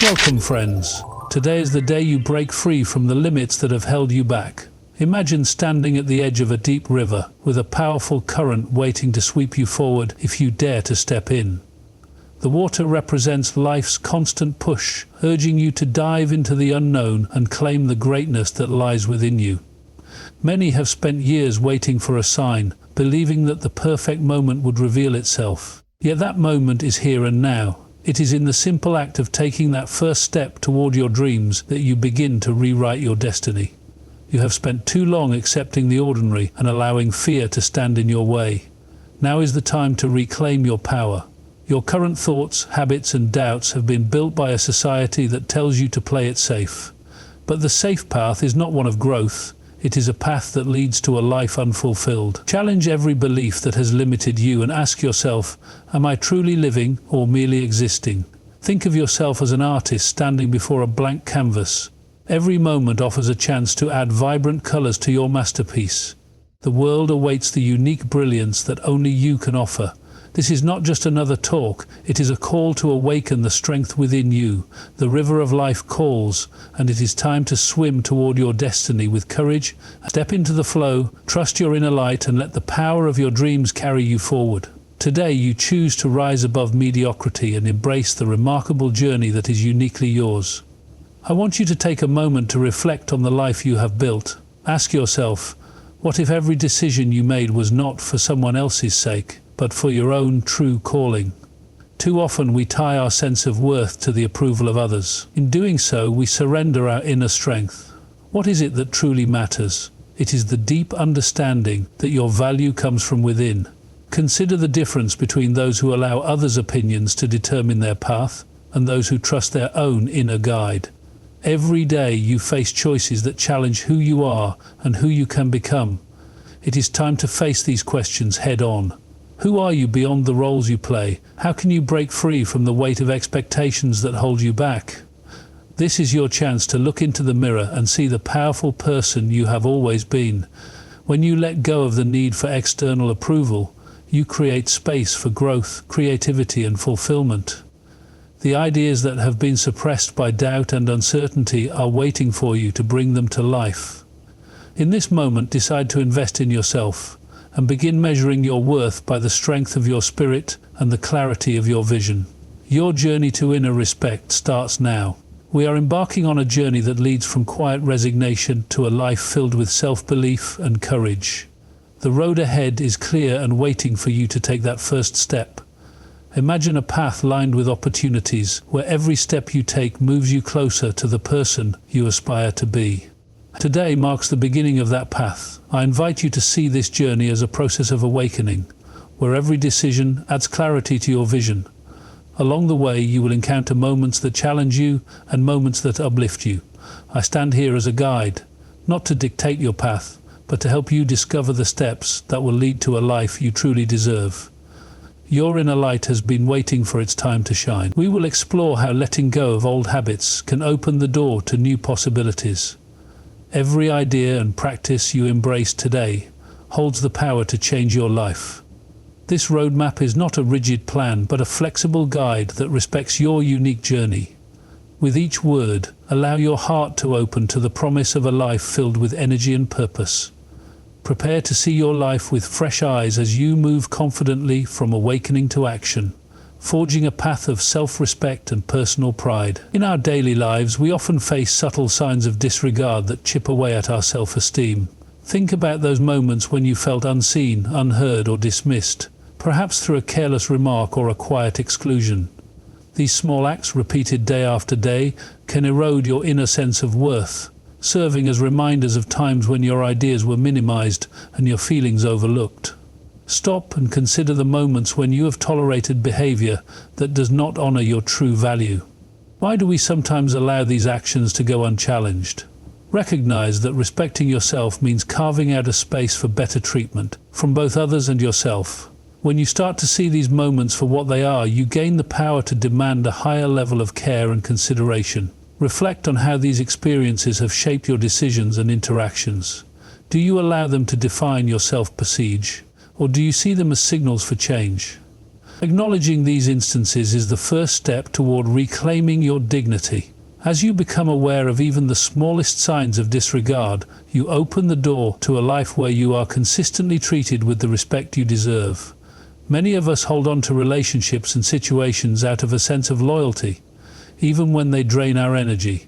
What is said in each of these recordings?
Welcome, friends. Today is the day you break free from the limits that have held you back. Imagine standing at the edge of a deep river, with a powerful current waiting to sweep you forward if you dare to step in. The water represents life's constant push, urging you to dive into the unknown and claim the greatness that lies within you. Many have spent years waiting for a sign, believing that the perfect moment would reveal itself. Yet that moment is here and now. It is in the simple act of taking that first step toward your dreams that you begin to rewrite your destiny. You have spent too long accepting the ordinary and allowing fear to stand in your way. Now is the time to reclaim your power. Your current thoughts, habits, and doubts have been built by a society that tells you to play it safe. But the safe path is not one of growth. It is a path that leads to a life unfulfilled. Challenge every belief that has limited you and ask yourself, am I truly living or merely existing? Think of yourself as an artist standing before a blank canvas. Every moment offers a chance to add vibrant colors to your masterpiece. The world awaits the unique brilliance that only you can offer. This is not just another talk, it is a call to awaken the strength within you. The river of life calls, and it is time to swim toward your destiny with courage. Step into the flow, trust your inner light, and let the power of your dreams carry you forward. Today you choose to rise above mediocrity and embrace the remarkable journey that is uniquely yours. I want you to take a moment to reflect on the life you have built. Ask yourself, what if every decision you made was not for someone else's sake, but for your own true calling? Too often we tie our sense of worth to the approval of others. In doing so, we surrender our inner strength. What is it that truly matters? It is the deep understanding that your value comes from within. Consider the difference between those who allow others' opinions to determine their path and those who trust their own inner guide. Every day you face choices that challenge who you are and who you can become. It is time to face these questions head on. Who are you beyond the roles you play? How can you break free from the weight of expectations that hold you back? This is your chance to look into the mirror and see the powerful person you have always been. When you let go of the need for external approval, you create space for growth, creativity, and fulfillment. The ideas that have been suppressed by doubt and uncertainty are waiting for you to bring them to life. In this moment, decide to invest in yourself and begin measuring your worth by the strength of your spirit and the clarity of your vision. Your journey to inner respect starts now. We are embarking on a journey that leads from quiet resignation to a life filled with self-belief and courage. The road ahead is clear and waiting for you to take that first step. Imagine a path lined with opportunities, where every step you take moves you closer to the person you aspire to be. Today marks the beginning of that path. I invite you to see this journey as a process of awakening, where every decision adds clarity to your vision. Along the way, you will encounter moments that challenge you and moments that uplift you. I stand here as a guide, not to dictate your path, but to help you discover the steps that will lead to a life you truly deserve. Your inner light has been waiting for its time to shine. We will explore how letting go of old habits can open the door to new possibilities. Every idea and practice you embrace today holds the power to change your life. This roadmap is not a rigid plan, but a flexible guide that respects your unique journey. With each word, allow your heart to open to the promise of a life filled with energy and purpose. Prepare to see your life with fresh eyes as you move confidently from awakening to action, forging a path of self-respect and personal pride. In our daily lives, we often face subtle signs of disregard that chip away at our self-esteem. Think about those moments when you felt unseen, unheard, or dismissed, perhaps through a careless remark or a quiet exclusion. These small acts, repeated day after day, can erode your inner sense of worth, serving as reminders of times when your ideas were minimized and your feelings overlooked. Stop and consider the moments when you have tolerated behavior that does not honor your true value. Why do we sometimes allow these actions to go unchallenged? Recognize that respecting yourself means carving out a space for better treatment from both others and yourself. When you start to see these moments for what they are, you gain the power to demand a higher level of care and consideration. Reflect on how these experiences have shaped your decisions and interactions. Do you allow them to define your self-perceived, or do you see them as signals for change? Acknowledging these instances is the first step toward reclaiming your dignity. As you become aware of even the smallest signs of disregard, you open the door to a life where you are consistently treated with the respect you deserve. Many of us hold on to relationships and situations out of a sense of loyalty, even when they drain our energy.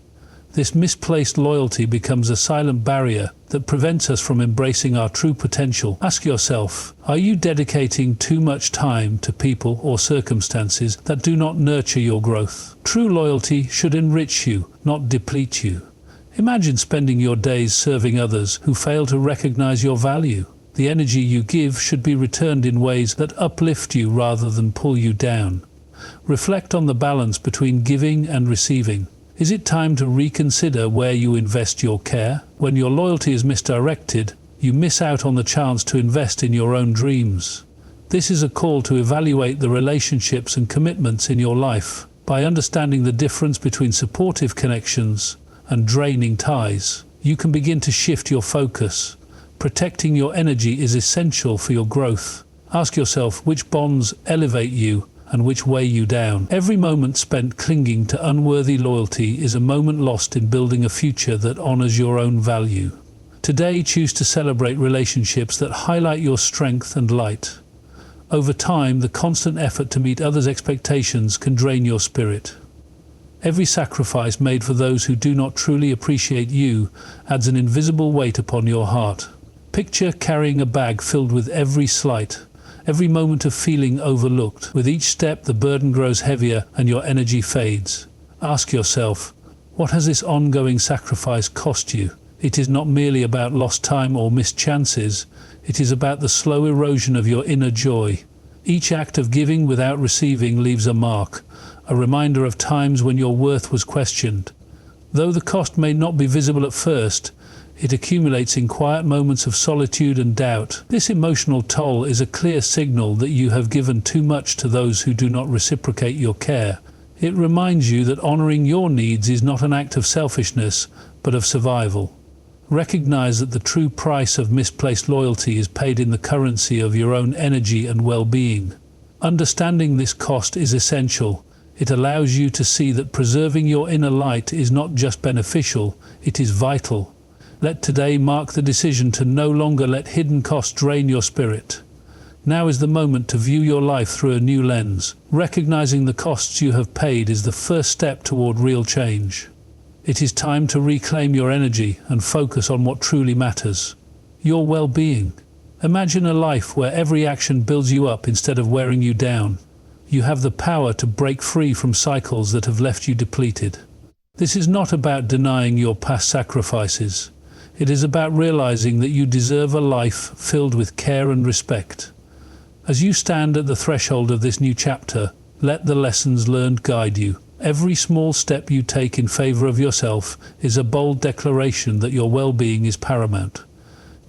This misplaced loyalty becomes a silent barrier that prevents us from embracing our true potential. Ask yourself, are you dedicating too much time to people or circumstances that do not nurture your growth? True loyalty should enrich you, not deplete you. Imagine spending your days serving others who fail to recognize your value. The energy you give should be returned in ways that uplift you rather than pull you down. Reflect on the balance between giving and receiving. Is it time to reconsider where you invest your care? When your loyalty is misdirected, you miss out on the chance to invest in your own dreams. This is a call to evaluate the relationships and commitments in your life. By understanding the difference between supportive connections and draining ties, you can begin to shift your focus. Protecting your energy is essential for your growth. Ask yourself which bonds elevate you and which weigh you down. Every moment spent clinging to unworthy loyalty is a moment lost in building a future that honors your own value. Today, choose to celebrate relationships that highlight your strength and light. Over time, the constant effort to meet others' expectations can drain your spirit. Every sacrifice made for those who do not truly appreciate you adds an invisible weight upon your heart. Picture carrying a bag filled with every slight, every moment of feeling overlooked. With each step, the burden grows heavier and your energy fades. Ask yourself, what has this ongoing sacrifice cost you? It is not merely about lost time or missed chances. It is about the slow erosion of your inner joy. Each act of giving without receiving leaves a mark, a reminder of times when your worth was questioned. Though the cost may not be visible at first, it accumulates in quiet moments of solitude and doubt. This emotional toll is a clear signal that you have given too much to those who do not reciprocate your care. It reminds you that honoring your needs is not an act of selfishness, but of survival. Recognize that the true price of misplaced loyalty is paid in the currency of your own energy and well-being. Understanding this cost is essential. It allows you to see that preserving your inner light is not just beneficial, it is vital. Let today mark the decision to no longer let hidden costs drain your spirit. Now is the moment to view your life through a new lens. Recognizing the costs you have paid is the first step toward real change. It is time to reclaim your energy and focus on what truly matters: your well-being. Imagine a life where every action builds you up instead of wearing you down. You have the power to break free from cycles that have left you depleted. This is not about denying your past sacrifices. It is about realizing that you deserve a life filled with care and respect. As you stand at the threshold of this new chapter, let the lessons learned guide you. Every small step you take in favor of yourself is a bold declaration that your well-being is paramount.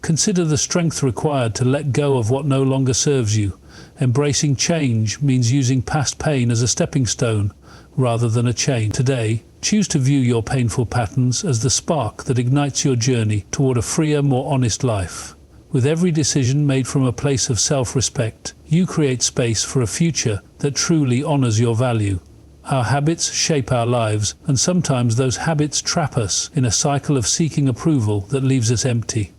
Consider the strength required to let go of what no longer serves you. Embracing change means using past pain as a stepping stone rather than a chain. Today, choose to view your painful patterns as the spark that ignites your journey toward a freer, more honest life. With every decision made from a place of self-respect, you create space for a future that truly honors your value. Our habits shape our lives, and sometimes those habits trap us in a cycle of seeking approval that leaves us empty.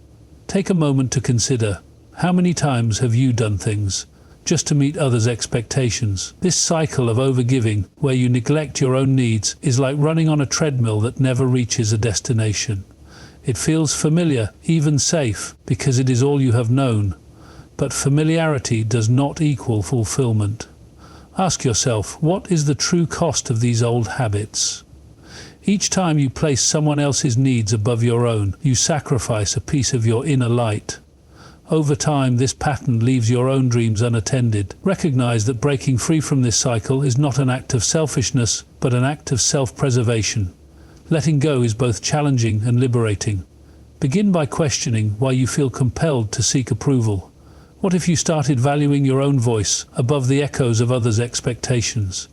Take a moment to consider, how many times have you done things just to meet others' expectations? This cycle of overgiving, where you neglect your own needs, is like running on a treadmill that never reaches a destination. It feels familiar, even safe, because it is all you have known. But familiarity does not equal fulfillment. Ask yourself, what is the true cost of these old habits? Each time you place someone else's needs above your own, you sacrifice a piece of your inner light. Over time, this pattern leaves your own dreams unattended. Recognize that breaking free from this cycle is not an act of selfishness, but an act of self-preservation. Letting go is both challenging and liberating. Begin by questioning why you feel compelled to seek approval. What if you started valuing your own voice above the echoes of others' expectations?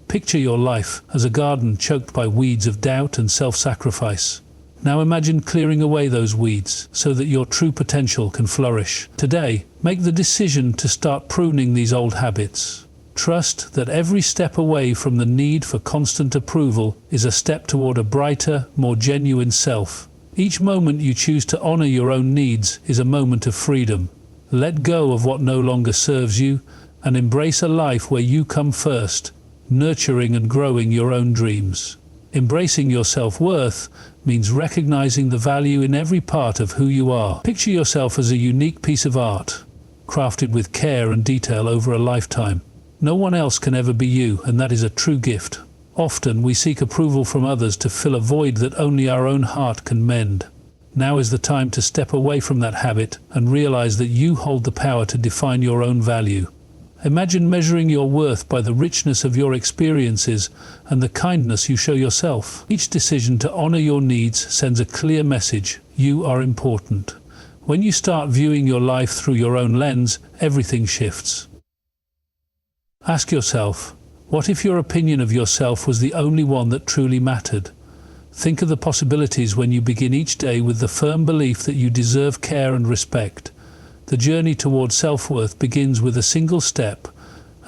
Picture your life as a garden choked by weeds of doubt and self-sacrifice. Now imagine clearing away those weeds so that your true potential can flourish. Today, make the decision to start pruning these old habits. Trust that every step away from the need for constant approval is a step toward a brighter, more genuine self. Each moment you choose to honor your own needs is a moment of freedom. Let go of what no longer serves you and embrace a life where you come first, nurturing and growing your own dreams. Embracing your self-worth means recognizing the value in every part of who you are. Picture yourself as a unique piece of art, crafted with care and detail over a lifetime. No one else can ever be you, and that is a true gift. Often we seek approval from others to fill a void that only our own heart can mend. Now is the time to step away from that habit and realize that you hold the power to define your own value. Imagine measuring your worth by the richness of your experiences and the kindness you show yourself. Each decision to honor your needs sends a clear message: you are important. When you start viewing your life through your own lens, everything shifts. Ask yourself, what if your opinion of yourself was the only one that truly mattered? Think of the possibilities when you begin each day with the firm belief that you deserve care and respect. The journey toward self-worth begins with a single step,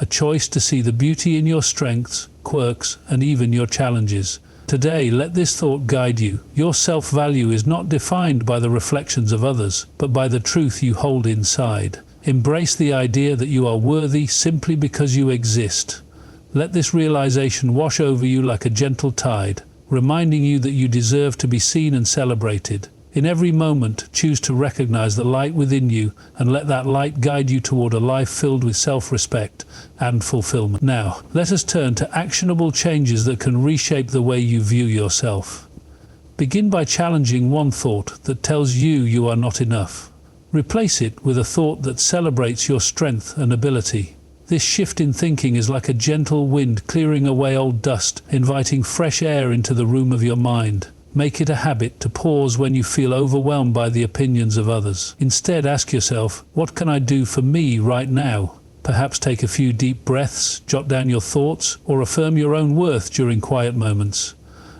a choice to see the beauty in your strengths, quirks, and even your challenges. Today, let this thought guide you. Your self-value is not defined by the reflections of others, but by the truth you hold inside. Embrace the idea that you are worthy simply because you exist. Let this realization wash over you like a gentle tide, reminding you that you deserve to be seen and celebrated. In every moment, choose to recognize the light within you and let that light guide you toward a life filled with self-respect and fulfillment. Now, let us turn to actionable changes that can reshape the way you view yourself. Begin by challenging one thought that tells you you are not enough. Replace it with a thought that celebrates your strength and ability. This shift in thinking is like a gentle wind clearing away old dust, inviting fresh air into the room of your mind. Make it a habit to pause when you feel overwhelmed by the opinions of others. Instead, ask yourself, what can I do for me right now? Perhaps take a few deep breaths, jot down your thoughts, or affirm your own worth during quiet moments.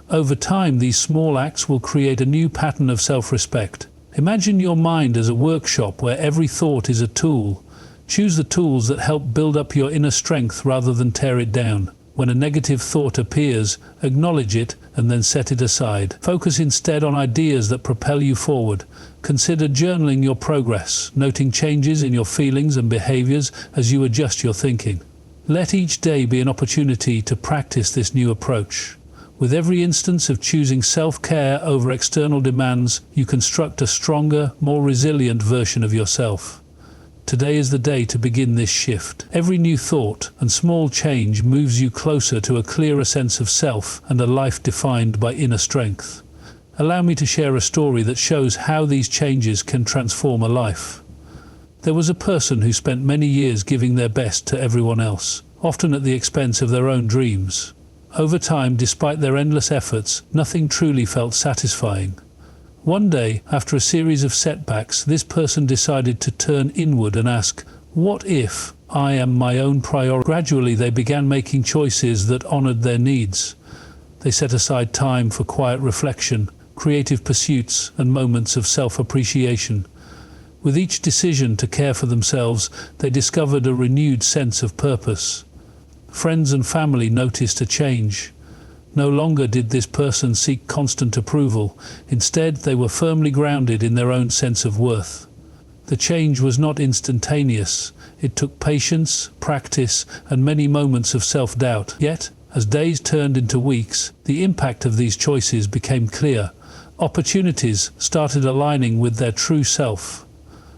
Over time, these small acts will create a new pattern of self-respect. Imagine your mind as a workshop where every thought is a tool. Choose the tools that help build up your inner strength rather than tear it down. When a negative thought appears, acknowledge it and then set it aside. Focus instead on ideas that propel you forward. Consider journaling your progress, noting changes in your feelings and behaviors as you adjust your thinking. Let each day be an opportunity to practice this new approach. With every instance of choosing self-care over external demands, you construct a stronger, more resilient version of yourself. Today is the day to begin this shift. Every new thought and small change moves you closer to a clearer sense of self and a life defined by inner strength. Allow me to share a story that shows how these changes can transform a life. There was a person who spent many years giving their best to everyone else, often at the expense of their own dreams. Over time, despite their endless efforts, nothing truly felt satisfying. One day, after a series of setbacks, this person decided to turn inward and ask, what if I am my own priority? Gradually, they began making choices that honored their needs. They set aside time for quiet reflection, creative pursuits, and moments of self-appreciation. With each decision to care for themselves, they discovered a renewed sense of purpose. Friends and family noticed a change. No longer did this person seek constant approval. Instead, they were firmly grounded in their own sense of worth. The change was not instantaneous. It took patience, practice, and many moments of self-doubt. Yet, as days turned into weeks, the impact of these choices became clear. Opportunities started aligning with their true self.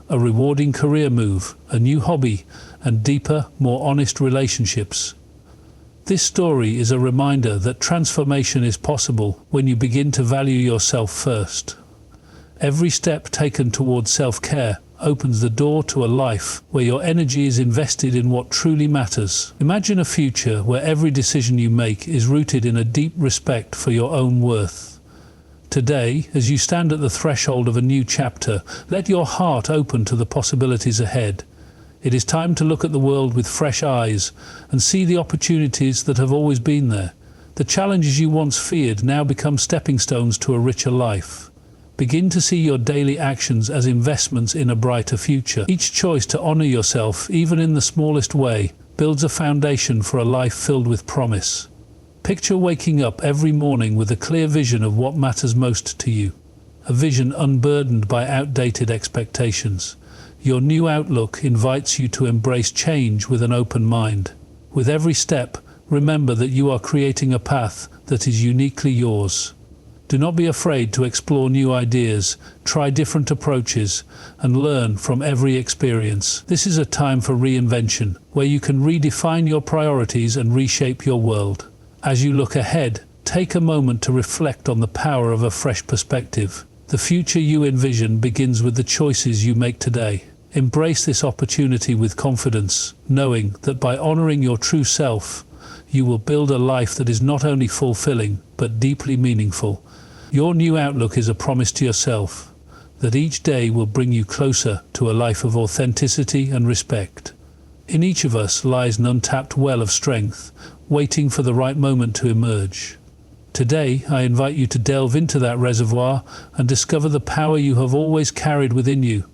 A rewarding career move, a new hobby, and deeper, more honest relationships. This story is a reminder that transformation is possible when you begin to value yourself first. Every step taken towards self-care opens the door to a life where your energy is invested in what truly matters. Imagine a future where every decision you make is rooted in a deep respect for your own worth. Today, as you stand at the threshold of a new chapter, let your heart open to the possibilities ahead. It is time to look at the world with fresh eyes and see the opportunities that have always been there. The challenges you once feared now become stepping stones to a richer life. Begin to see your daily actions as investments in a brighter future. Each choice to honor yourself, even in the smallest way, builds a foundation for a life filled with promise. Picture waking up every morning with a clear vision of what matters most to you, a vision unburdened by outdated expectations. Your new outlook invites you to embrace change with an open mind. With every step, remember that you are creating a path that is uniquely yours. Do not be afraid to explore new ideas, try different approaches, and learn from every experience. This is a time for reinvention, where you can redefine your priorities and reshape your world. As you look ahead, take a moment to reflect on the power of a fresh perspective. The future you envision begins with the choices you make today. Embrace this opportunity with confidence, knowing that by honoring your true self, you will build a life that is not only fulfilling, but deeply meaningful. Your new outlook is a promise to yourself that each day will bring you closer to a life of authenticity and respect. In each of us lies an untapped well of strength, waiting for the right moment to emerge. Today, I invite you to delve into that reservoir and discover the power you have always carried within you.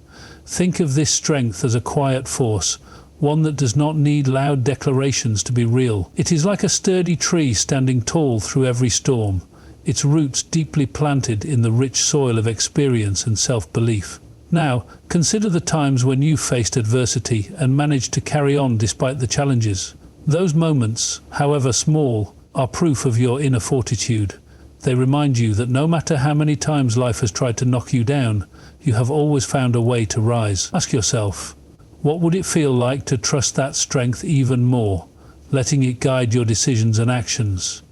Think of this strength as a quiet force, one that does not need loud declarations to be real. It is like a sturdy tree standing tall through every storm, its roots deeply planted in the rich soil of experience and self-belief. Now, consider the times when you faced adversity and managed to carry on despite the challenges. Those moments, however small, are proof of your inner fortitude. They remind you that no matter how many times life has tried to knock you down, you have always found a way to rise. Ask yourself, what would it feel like to trust that strength even more, letting it guide your decisions and actions?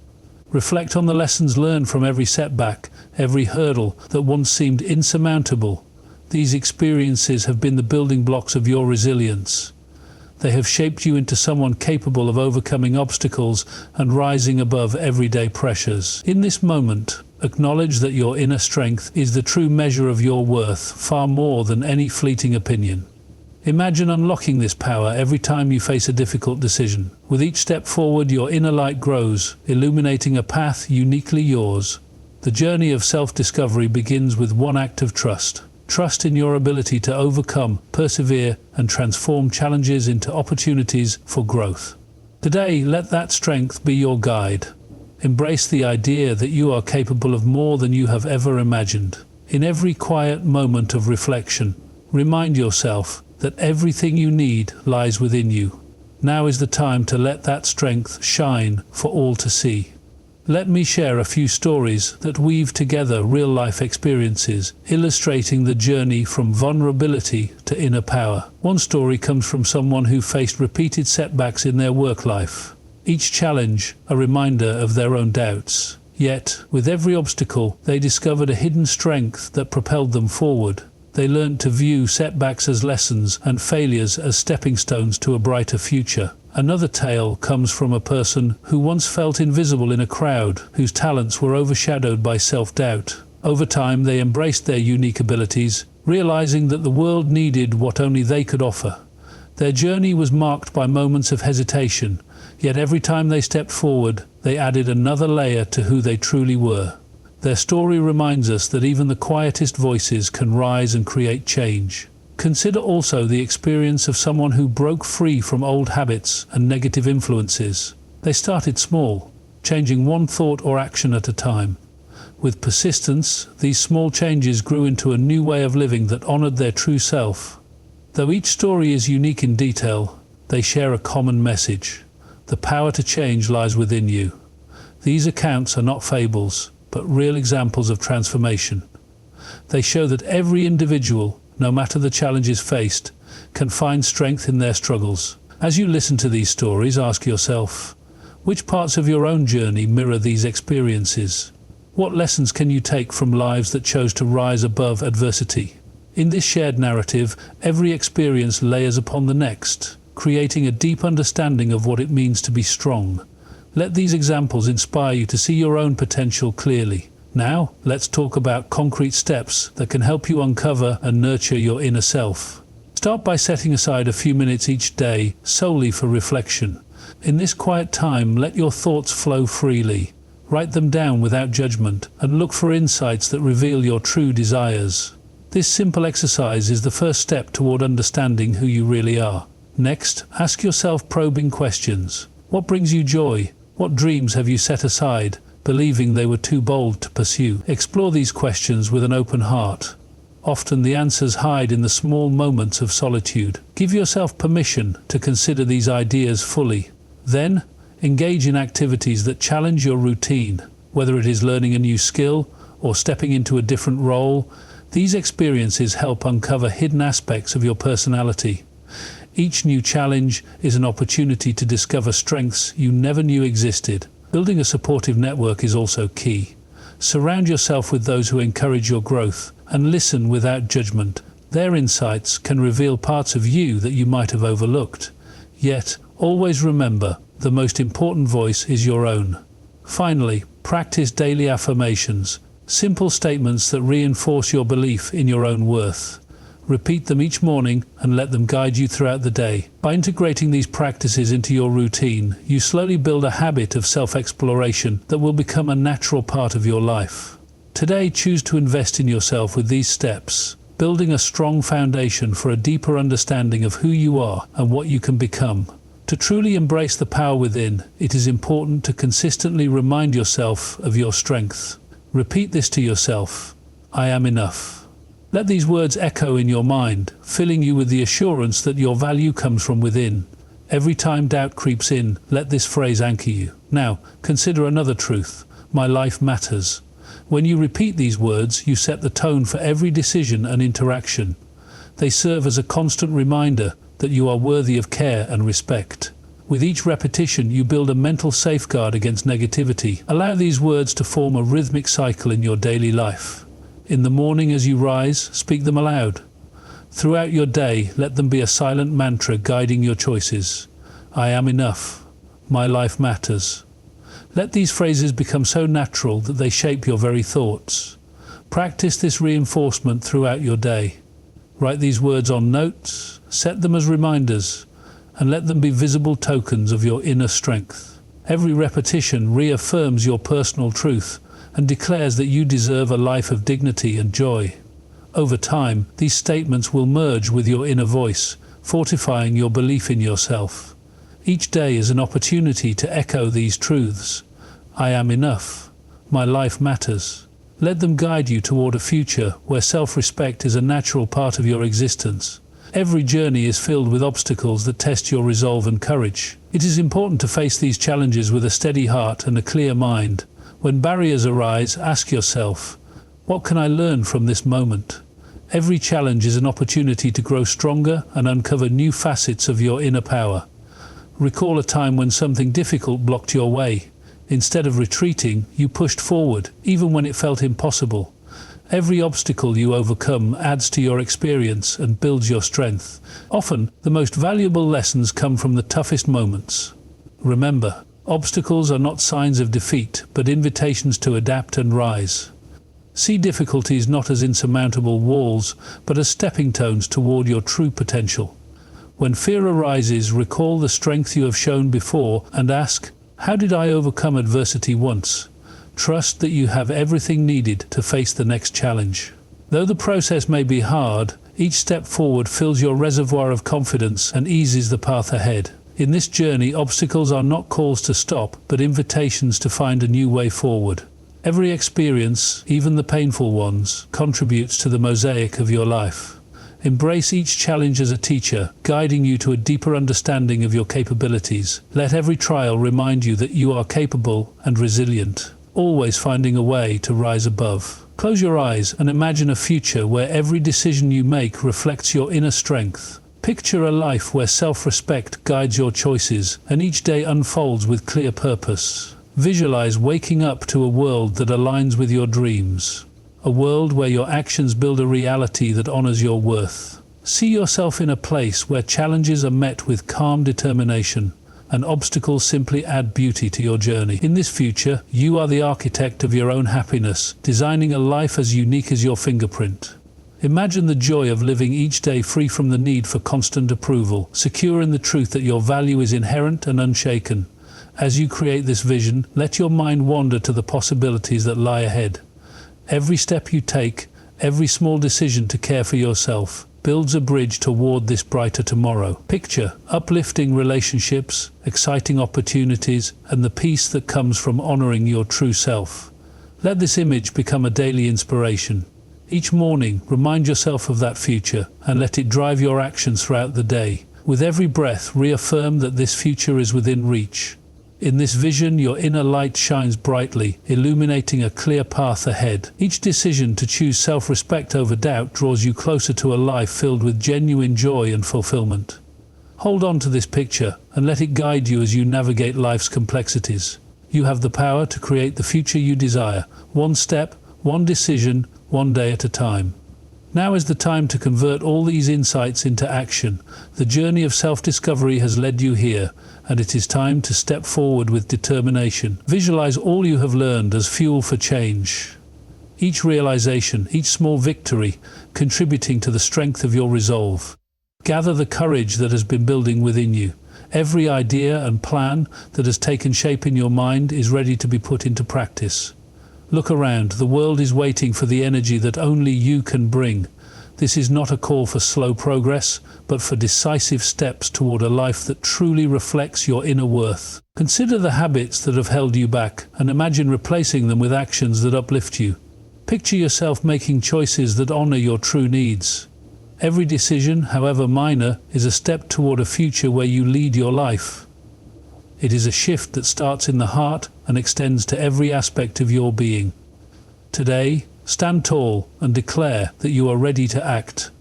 Reflect on the lessons learned from every setback, every hurdle that once seemed insurmountable. These experiences have been the building blocks of your resilience. They have shaped you into someone capable of overcoming obstacles and rising above everyday pressures. In this moment, acknowledge that your inner strength is the true measure of your worth, far more than any fleeting opinion. Imagine unlocking this power every time you face a difficult decision. With each step forward, your inner light grows, illuminating a path uniquely yours. The journey of self-discovery begins with one act of trust. Trust in your ability to overcome, persevere, and transform challenges into opportunities for growth. Today, let that strength be your guide. Embrace the idea that you are capable of more than you have ever imagined. In every quiet moment of reflection, remind yourself that everything you need lies within you. Now is the time to let that strength shine for all to see. Let me share a few stories that weave together real-life experiences, illustrating the journey from vulnerability to inner power. One story comes from someone who faced repeated setbacks in their work life. Each challenge a reminder of their own doubts. Yet, with every obstacle, they discovered a hidden strength that propelled them forward. They learned to view setbacks as lessons and failures as stepping stones to a brighter future. Another tale comes from a person who once felt invisible in a crowd, whose talents were overshadowed by self-doubt. Over time, they embraced their unique abilities, realizing that the world needed what only they could offer. Their journey was marked by moments of hesitation, yet every time they stepped forward, they added another layer to who they truly were. Their story reminds us that even the quietest voices can rise and create change. Consider also the experience of someone who broke free from old habits and negative influences. They started small, changing one thought or action at a time. With persistence, these small changes grew into a new way of living that honored their true self. Though each story is unique in detail, they share a common message. The power to change lies within you. These accounts are not fables, but real examples of transformation. They show that every individual, no matter the challenges faced, can find strength in their struggles. As you listen to these stories, ask yourself, which parts of your own journey mirror these experiences? What lessons can you take from lives that chose to rise above adversity? In this shared narrative, every experience layers upon the next, creating a deep understanding of what it means to be strong. Let these examples inspire you to see your own potential clearly. Now, let's talk about concrete steps that can help you uncover and nurture your inner self. Start by setting aside a few minutes each day solely for reflection. In this quiet time, let your thoughts flow freely. Write them down without judgment and look for insights that reveal your true desires. This simple exercise is the first step toward understanding who you really are. Next, ask yourself probing questions. What brings you joy? What dreams have you set aside, believing they were too bold to pursue? Explore these questions with an open heart. Often the answers hide in the small moments of solitude. Give yourself permission to consider these ideas fully. Then, engage in activities that challenge your routine, whether it is learning a new skill or stepping into a different role. These experiences help uncover hidden aspects of your personality. Each new challenge is an opportunity to discover strengths you never knew existed. Building a supportive network is also key. Surround yourself with those who encourage your growth and listen without judgment. Their insights can reveal parts of you that you might have overlooked. Yet, always remember, the most important voice is your own. Finally, practice daily affirmations, simple statements that reinforce your belief in your own worth. Repeat them each morning and let them guide you throughout the day. By integrating these practices into your routine, you slowly build a habit of self-exploration that will become a natural part of your life. Today, choose to invest in yourself with these steps, building a strong foundation for a deeper understanding of who you are and what you can become. To truly embrace the power within, it is important to consistently remind yourself of your strength. Repeat this to yourself: I am enough. Let these words echo in your mind, filling you with the assurance that your value comes from within. Every time doubt creeps in, let this phrase anchor you. Now, consider another truth: my life matters. When you repeat these words, you set the tone for every decision and interaction. They serve as a constant reminder that you are worthy of care and respect. With each repetition, you build a mental safeguard against negativity. Allow these words to form a rhythmic cycle in your daily life. In the morning as you rise, speak them aloud. Throughout your day, let them be a silent mantra guiding your choices. I am enough. My life matters. Let these phrases become so natural that they shape your very thoughts. Practice this reinforcement throughout your day. Write these words on notes, set them as reminders, and let them be visible tokens of your inner strength. Every repetition reaffirms your personal truth and declares that you deserve a life of dignity and joy. Over time, these statements will merge with your inner voice, fortifying your belief in yourself. Each day is an opportunity to echo these truths. I am enough. My life matters. Let them guide you toward a future where self-respect is a natural part of your existence. Every journey is filled with obstacles that test your resolve and courage. It is important to face these challenges with a steady heart and a clear mind. When barriers arise, ask yourself, what can I learn from this moment? Every challenge is an opportunity to grow stronger and uncover new facets of your inner power. Recall a time when something difficult blocked your way. Instead of retreating, you pushed forward, even when it felt impossible. Every obstacle you overcome adds to your experience and builds your strength. Often, the most valuable lessons come from the toughest moments. Remember, obstacles are not signs of defeat, but invitations to adapt and rise. See difficulties not as insurmountable walls, but as stepping stones toward your true potential. When fear arises, recall the strength you have shown before and ask, how did I overcome adversity once? Trust that you have everything needed to face the next challenge. Though the process may be hard, each step forward fills your reservoir of confidence and eases the path ahead. In this journey, obstacles are not calls to stop, but invitations to find a new way forward. Every experience, even the painful ones, contributes to the mosaic of your life. Embrace each challenge as a teacher, guiding you to a deeper understanding of your capabilities. Let every trial remind you that you are capable and resilient, always finding a way to rise above. Close your eyes and imagine a future where every decision you make reflects your inner strength. Picture a life where self-respect guides your choices and each day unfolds with clear purpose. Visualize waking up to a world that aligns with your dreams. A world where your actions build a reality that honors your worth. See yourself in a place where challenges are met with calm determination and obstacles simply add beauty to your journey. In this future, you are the architect of your own happiness, designing a life as unique as your fingerprint. Imagine the joy of living each day free from the need for constant approval, secure in the truth that your value is inherent and unshaken. As you create this vision, let your mind wander to the possibilities that lie ahead. Every step you take, every small decision to care for yourself, builds a bridge toward this brighter tomorrow. Picture uplifting relationships, exciting opportunities, and the peace that comes from honoring your true self. Let this image become a daily inspiration. Each morning, remind yourself of that future and let it drive your actions throughout the day. With every breath, reaffirm that this future is within reach. In this vision, your inner light shines brightly, illuminating a clear path ahead. Each decision to choose self-respect over doubt draws you closer to a life filled with genuine joy and fulfillment. Hold on to this picture and let it guide you as you navigate life's complexities. You have the power to create the future you desire, one step, one decision, one day at a time. Now is the time to convert all these insights into action. The journey of self-discovery has led you here, and it is time to step forward with determination. Visualize all you have learned as fuel for change. Each realization, each small victory, contributing to the strength of your resolve. Gather the courage that has been building within you. Every idea and plan that has taken shape in your mind is ready to be put into practice. Look around, the world is waiting for the energy that only you can bring. This is not a call for slow progress, but for decisive steps toward a life that truly reflects your inner worth. Consider the habits that have held you back, and imagine replacing them with actions that uplift you. Picture yourself making choices that honor your true needs. Every decision, however minor, is a step toward a future where you lead your life. It is a shift that starts in the heart and extends to every aspect of your being. Today, stand tall and declare that you are ready to act.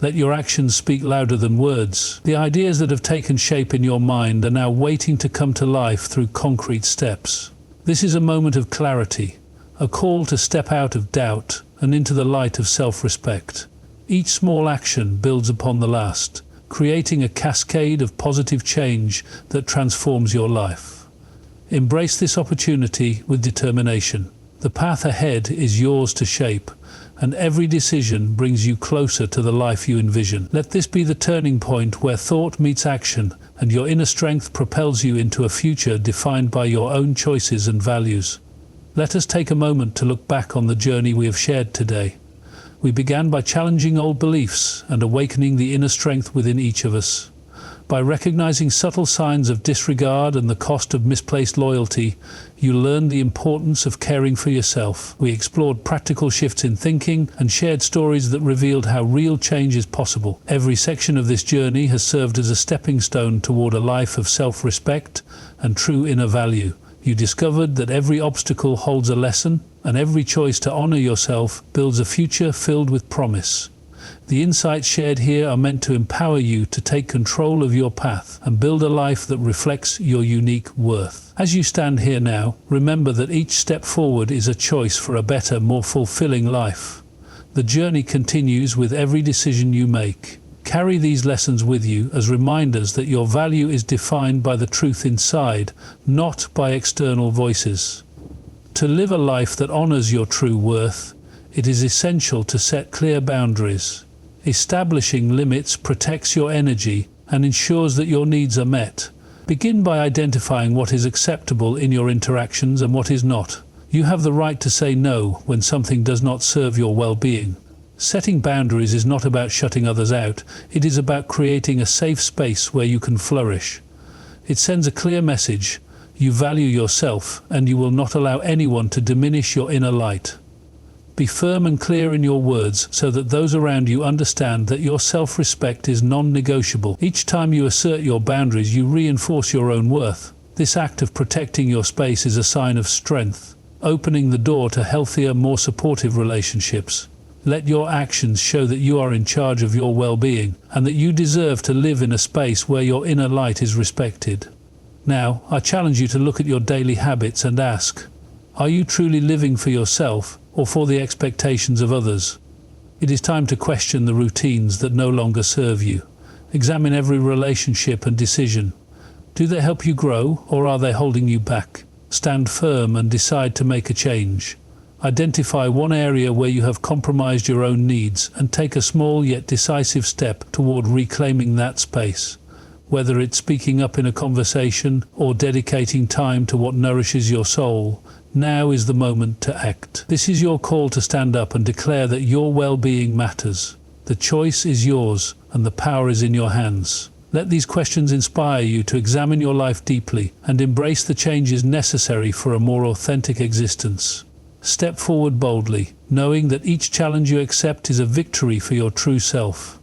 Let your actions speak louder than words. The ideas that have taken shape in your mind are now waiting to come to life through concrete steps. This is a moment of clarity, a call to step out of doubt and into the light of self-respect. Each small action builds upon the last, creating a cascade of positive change that transforms your life. Embrace this opportunity with determination. The path ahead is yours to shape, and every decision brings you closer to the life you envision. Let this be the turning point where thought meets action, and your inner strength propels you into a future defined by your own choices and values. Let us take a moment to look back on the journey we have shared today. We began by challenging old beliefs and awakening the inner strength within each of us. By recognizing subtle signs of disregard and the cost of misplaced loyalty, you learned the importance of caring for yourself. We explored practical shifts in thinking and shared stories that revealed how real change is possible. Every section of this journey has served as a stepping stone toward a life of self-respect and true inner value. You discovered that every obstacle holds a lesson, and every choice to honor yourself builds a future filled with promise. The insights shared here are meant to empower you to take control of your path and build a life that reflects your unique worth. As you stand here now, remember that each step forward is a choice for a better, more fulfilling life. The journey continues with every decision you make. Carry these lessons with you as reminders that your value is defined by the truth inside, not by external voices. To live a life that honors your true worth, it is essential to set clear boundaries. Establishing limits protects your energy and ensures that your needs are met. Begin by identifying what is acceptable in your interactions and what is not. You have the right to say no when something does not serve your well-being. Setting boundaries is not about shutting others out, it is about creating a safe space where you can flourish. It sends a clear message: you value yourself and you will not allow anyone to diminish your inner light. Be firm and clear in your words so that those around you understand that your self-respect is non-negotiable. Each time you assert your boundaries, you reinforce your own worth. This act of protecting your space is a sign of strength, opening the door to healthier, more supportive relationships. Let your actions show that you are in charge of your well-being and that you deserve to live in a space where your inner light is respected. Now, I challenge you to look at your daily habits and ask, are you truly living for yourself or for the expectations of others? It is time to question the routines that no longer serve you. Examine every relationship and decision. Do they help you grow or are they holding you back? Stand firm and decide to make a change. Identify one area where you have compromised your own needs and take a small yet decisive step toward reclaiming that space. Whether it's speaking up in a conversation or dedicating time to what nourishes your soul, now is the moment to act. This is your call to stand up and declare that your well-being matters. The choice is yours, and the power is in your hands. Let these questions inspire you to examine your life deeply and embrace the changes necessary for a more authentic existence. Step forward boldly, knowing that each challenge you accept is a victory for your true self.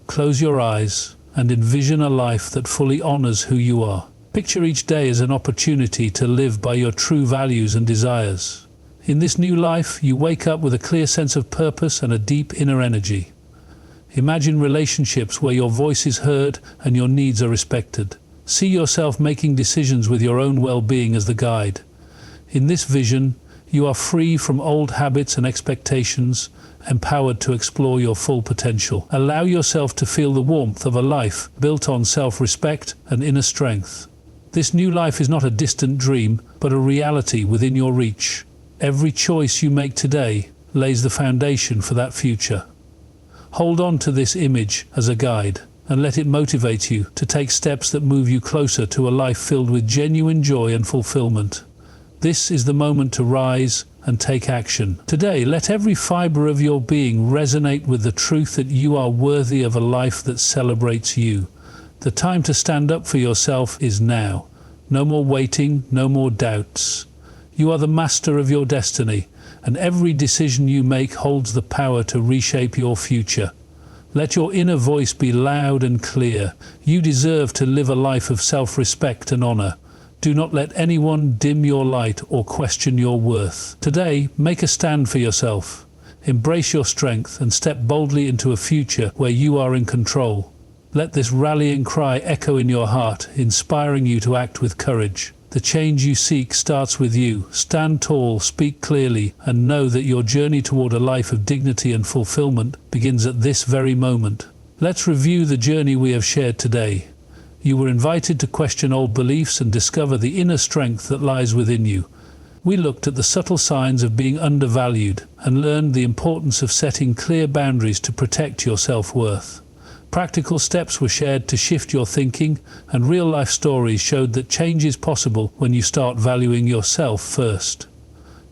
Close your eyes and envision a life that fully honors who you are. Picture each day as an opportunity to live by your true values and desires. In this new life, you wake up with a clear sense of purpose and a deep inner energy. Imagine relationships where your voice is heard and your needs are respected. See yourself making decisions with your own well-being as the guide. In this vision, you are free from old habits and expectations, empowered to explore your full potential. Allow yourself to feel the warmth of a life built on self-respect and inner strength. This new life is not a distant dream, but a reality within your reach. Every choice you make today lays the foundation for that future. Hold on to this image as a guide and let it motivate you to take steps that move you closer to a life filled with genuine joy and fulfillment. This is the moment to rise and take action. Today, let every fiber of your being resonate with the truth that you are worthy of a life that celebrates you. The time to stand up for yourself is now. No more waiting, no more doubts. You are the master of your destiny, and every decision you make holds the power to reshape your future. Let your inner voice be loud and clear. You deserve to live a life of self-respect and honor. Do not let anyone dim your light or question your worth. Today, make a stand for yourself. Embrace your strength and step boldly into a future where you are in control. Let this rallying cry echo in your heart, inspiring you to act with courage. The change you seek starts with you. Stand tall, speak clearly, and know that your journey toward a life of dignity and fulfillment begins at this very moment. Let's review the journey we have shared today. You were invited to question old beliefs and discover the inner strength that lies within you. We looked at the subtle signs of being undervalued and learned the importance of setting clear boundaries to protect your self-worth. Practical steps were shared to shift your thinking, and real-life stories showed that change is possible when you start valuing yourself first.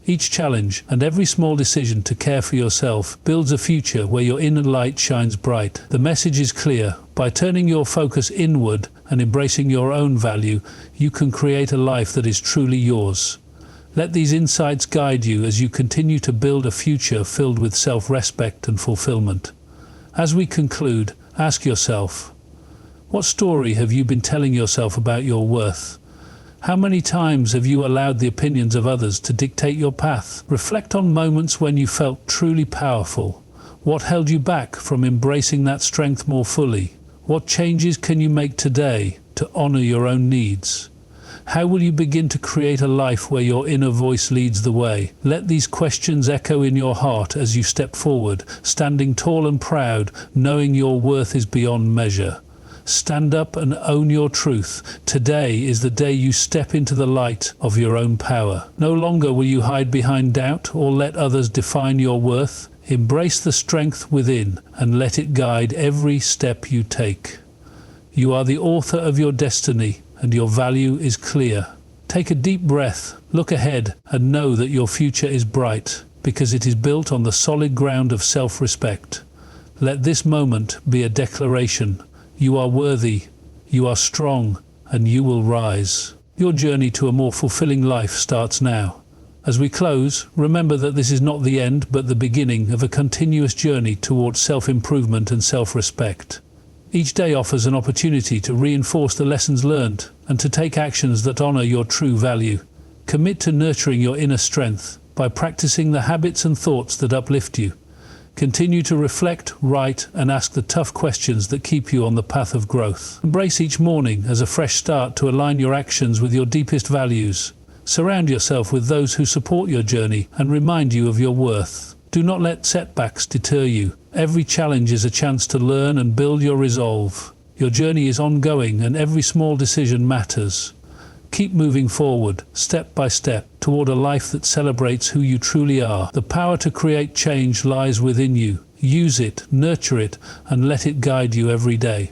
Each challenge and every small decision to care for yourself builds a future where your inner light shines bright. The message is clear. By turning your focus inward and embracing your own value, you can create a life that is truly yours. Let these insights guide you as you continue to build a future filled with self-respect and fulfillment. As we conclude, ask yourself, what story have you been telling yourself about your worth? How many times have you allowed the opinions of others to dictate your path? Reflect on moments when you felt truly powerful. What held you back from embracing that strength more fully? What changes can you make today to honor your own needs? How will you begin to create a life where your inner voice leads the way? Let these questions echo in your heart as you step forward, standing tall and proud, knowing your worth is beyond measure. Stand up and own your truth. Today is the day you step into the light of your own power. No longer will you hide behind doubt or let others define your worth. Embrace the strength within and let it guide every step you take. You are the author of your destiny, and your value is clear. Take a deep breath, look ahead, and know that your future is bright, because it is built on the solid ground of self-respect. Let this moment be a declaration. You are worthy, you are strong, and you will rise. Your journey to a more fulfilling life starts now. As we close, remember that this is not the end, but the beginning of a continuous journey towards self-improvement and self-respect. Each day offers an opportunity to reinforce the lessons learned and to take actions that honor your true value. Commit to nurturing your inner strength by practicing the habits and thoughts that uplift you. Continue to reflect, write, and ask the tough questions that keep you on the path of growth. Embrace each morning as a fresh start to align your actions with your deepest values. Surround yourself with those who support your journey and remind you of your worth. Do not let setbacks deter you. Every challenge is a chance to learn and build your resolve. Your journey is ongoing and every small decision matters. Keep moving forward, step by step, toward a life that celebrates who you truly are. The power to create change lies within you. Use it, nurture it, and let it guide you every day.